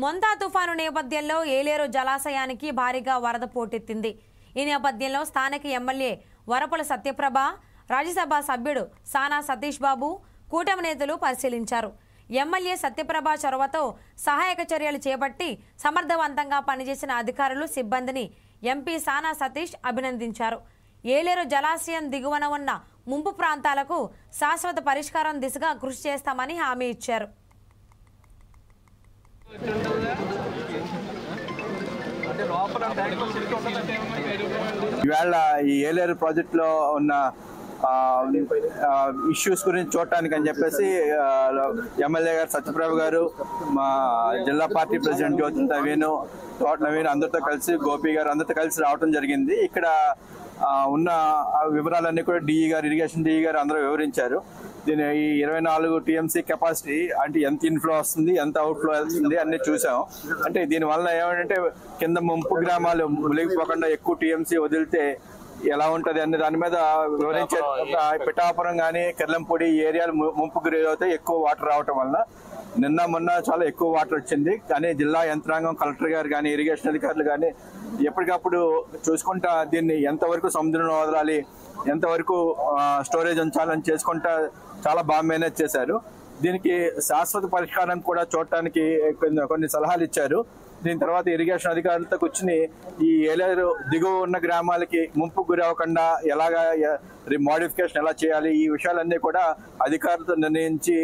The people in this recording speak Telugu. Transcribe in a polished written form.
మొంతా తుఫాను నేపథ్యంలో ఏలేరు జలాశయానికి భారీగా వరద పోటెత్తింది. ఈ నేపథ్యంలో స్థానిక ఎమ్మెల్యే వరపుల సత్యప్రభ, రాజ్యసభ సభ్యుడు సానా సతీష్ బాబు, కూటమి నేతలు పరిశీలించారు. ఎమ్మెల్యే సత్యప్రభ చొరవతో సహాయక చర్యలు చేపట్టి సమర్థవంతంగా పనిచేసిన అధికారులు, సిబ్బందిని ఎంపీ సానా సతీష్ అభినందించారు. ఏలేరు జలాశయం దిగువన ఉన్న ముంపు ప్రాంతాలకు శాశ్వత పరిష్కారం దిశగా కృషి చేస్తామని హామీ ఇచ్చారు. ఇవాళ ఈ ఏలేరు ప్రాజెక్ట్ లో ఉన్న ఇష్యూస్ గురించి చూడటానికి అని చెప్పేసి ఎమ్మెల్యే గారు సత్యప్రభ గారు, మా జిల్లా పార్టీ ప్రెసిడెంట్ జ్యోతి నవీన్, తోట నవీన్ అందరితో కలిసి, గోపి గారు అందరితో కలిసి రావడం జరిగింది. ఇక్కడ ఉన్న వివరాలన్నీ కూడా డిఈ గారు, ఇరిగేషన్ డిఈ గారు అందరూ వివరించారు. దీని ఈ 24 టీఎంసీ కెపాసిటీ అంటే ఎంత ఇన్ఫ్లో వస్తుంది, ఎంత అవుట్ఫ్లో వస్తుంది అన్ని చూసాం. అంటే దీనివల్ల ఏమంటే కింద ముంపు గ్రామాలు మునిగిపోకుండా ఎక్కువ టీఎంసీ వదిలితే ఎలా ఉంటది అనే దాని మీద వివరించే. పిఠాపురం కానీ కిర్లంపూడి ఈ ఏరియాలు ముంపు గురి అవుతాయి ఎక్కువ వాటర్ రావటం వల్ల. నిన్న మొన్న చాలా ఎక్కువ వాటర్ వచ్చింది. కానీ జిల్లా యంత్రాంగం, కలెక్టర్ గారు కానీ, ఇరిగేషన్ అధికారులు కానీ ఎప్పటికప్పుడు చూసుకుంటా దీన్ని ఎంతవరకు సముద్రంలో వదలాలి, ఎంతవరకు స్టోరేజ్ ఉంచాలని చేసుకుంటా చాలా బాగా మేనేజ్ చేశారు. దీనికి శాశ్వత పరిష్కారం కూడా చూడటానికి కొన్ని సలహాలు ఇచ్చారు. దీని తర్వాత ఇరిగేషన్ అధికారులతో కూర్చుని ఈ ఏలేరు దిగువ ఉన్న గ్రామాలకి ముంపు గురి అవ్వకుండా ఎలాగా మోడిఫికేషన్ ఎలా చేయాలి, ఈ విషయాలన్నీ కూడా అధికారులతో నిర్ణయించి